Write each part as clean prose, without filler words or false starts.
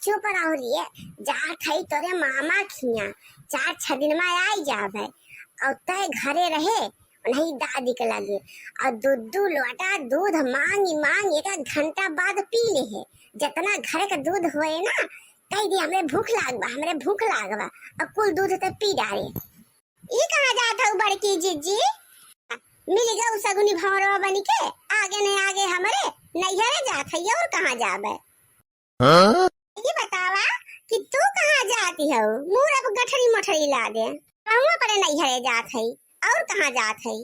चुप रहो रे। जात है तोरे मामा खिया 4-6 दिन में आई जावे और तय घरे रहे नहीं दादी के लगे और दूध लोटा दूध मांग 1 घंटा बाद पी ले है। जितना घर का दूध होए ना कह दी हमरे भूख लागवा और कुल दूध तो पी डाले। ये कहाँ जाता हूँ बड़की जीजी? मिल गए सगुनी भौरवा बन के आगे नहीं आगे हमारे नैहरे जात है और कहाँ जाबे? ये बतावा कि तू कहाँ जाती हो? मुंह अब गठरी मोठरी ला दे। कहूँ पर नैहरे जात है और कहाँ जात है?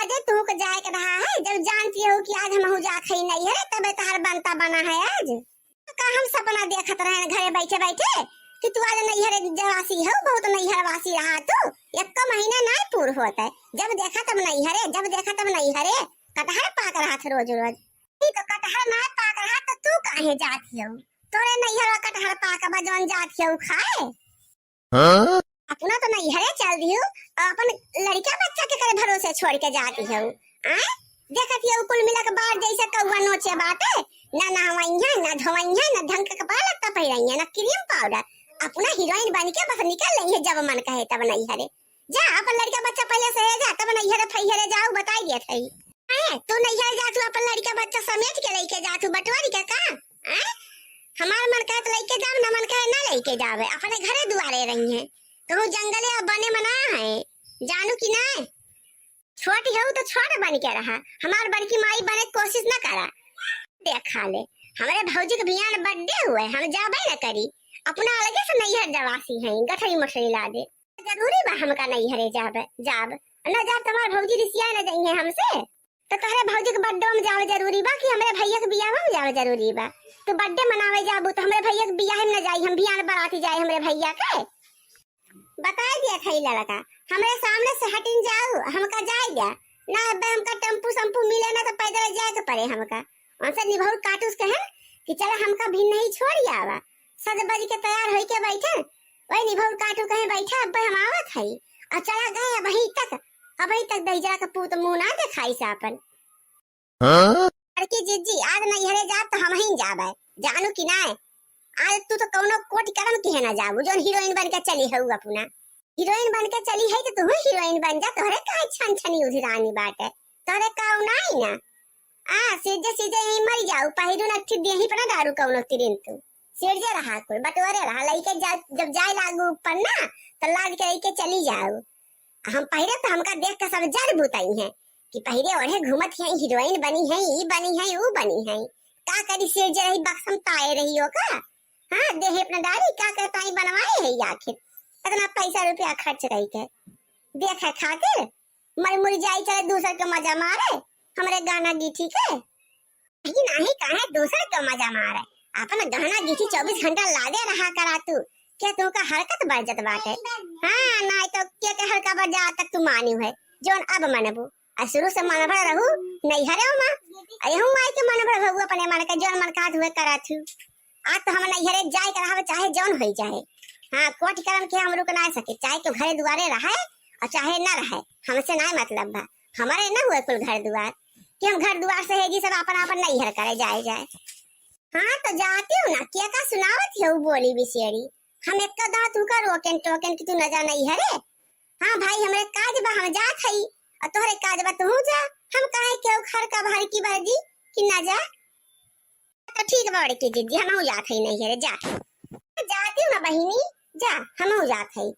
आज तू को जाए के रहा है जब जानती हो कि आज हम जात है नैहरे तबे तहार बनता बना है आज। का हम सपना देखत रहे घरे बैठे बैठे कि तू आज नैहरे जवासी हो बहुत नैहर वासी रहा तू 1 महीना नहीं पूर होता है। जब देखा तब नैहरे कटहर पाक रहा था रोज तो कटहर ना पाक रहा तो तू काहे जाती हो? तोरे नैहर कटहर पाक बजवन जाती हो खाए? अपना तो नैहरे चल दी हो अपन लड़का बच्चा के करे भरोसे छोड़ के जाती हो। देखती हो कुल मिला के बाहर जैसे कौवा नोचे बाटे ना नहवाइया ना धोवाइया ना ढंग के कपड़ा लगता पहिराइया ना क्रीम पाउडर। अपना हीरोइन बन के बस निकल रही है जब मन कहे तब नैहरे जा। अपन लड़का बच्चा पहले से जा तब नैहरे फैहरे जाओ बताई दिए थे। तू नैहरे जा तू अपन लड़का बच्चा समेट के लेके जा तू बटवारी के का? हमार मन कहे तो लेके जाओ ना मन कहे ना लेके जावे अपने घरे दुआरे रही है। तो जंगले बने मना है जानू की ना छोटी हो तो छोट बन के रहा हमार बड़की माई बने कोशिश न करा। देखा ले हमारे भौजी के बियान बर्थडे हुए हम जाबे न करी अपना अलगे से नैहर जवासी है गठरी मठरी ला दे। जरूरी बा हमका नैहरे जाब न जा तुम्हार भौजी रिसिया न जाइए हमसे तो तोहरे भौजी के बर्थडे में जावे जरूरी बा कि हमरे भैया के बियाह में जावे जरूरी बा? तो बर्थडे मनावे जाबू तो हमरे भैया के बियाह में न जाई हम बियान बराती जाए हमरे भैया के बता दिया था लड़का हमारे सामने से हटिन जाओ हमका जाए जा ना हमका टेम्पू संपू मिले ना तो पैदल जाए के पड़े हमका उनसे निभौर काटूस कहे कि चल हमका भी नहीं छोड़ आवा सज बज के तैयार होई के बैठे वही निभौर काटू कहे बैठा अब हम आवत है और चला गए अभी तक दहिजरा का पूत मुंह ना दिखाई से अपन। लड़की जीजी आज नैहरे जा तो हम ही जाबे जानू कि ना आज तू तो कौनो कोट करम की है ना जाबू जोन हीरोइन बन के चली है अपना हीरोइन बन के चली है तो तू हीरोइन बन जा तोहरे काहे छन छनी उधिरानी बाटे तोहरे काऊ नहीं ना सीधे यही मर जाऊ पहिरू न थी देही पर दारू कौनो तिरिन तू सीधे रहा कोई बटवारे रहा लइके जा जब जाए लागू ऊपर ना तो लाद के लइके चली जाऊ। हम पहिरे तो हमका देख के सब जड़ बुताई है कि पहिरे ओढ़े घूमत है हीरोइन बनी है ई बनी है ऊ बनी है का करी सीधे रही बक्सम ताए रही हो का देहे अपना दाढ़ी का करताई बनवाए है आखिर इतना पैसा रुपया खर्च रही के देखे खातिर मर मुर जाई चले दूसर के मजा मारे हमरे गाना गीठी के नहीं काहे दूसर के मजा मारे अपन गाना गीठी 24 घंटा लादे रहा करा तू क्या तू का हरकत बढ़ जत बाटे। नहीं तो क्या के हरकत बढ़ जा तक तू मानी है जोन अब मनबू शुरू से मन भर रहू नहीं हरे मां अयहू माई के मन भर भगु अपने मन के जोन मन कात हुए करा थू आज तो हम नैहरे जाए के रहा चाहे जौन हो जाए कोट करम के हम रुक ना सके चाहे तो घरे दुआरे रहे और चाहे न रहे हमसे ना मतलब बा हमारे न हुए कुल घर दुआर कि हम घर दुआर से है जी सब अपन नैहर करे जाए। तो जाती हूँ ना क्या का सुनावत है वो बोली बिसेरी हम एक दा तू का रोकन टोकन कि तू न जा नैहरे। भाई हमरे काज बा हम जात हई और तोहरे काज बा तू जा हम काहे क्यों खर का भारी की बाजी कि ना जा तो ठीक बा बड़की जीजी हम जात हई नैहरे जा जाती हूँ ना बहिनी जा हम जात हई।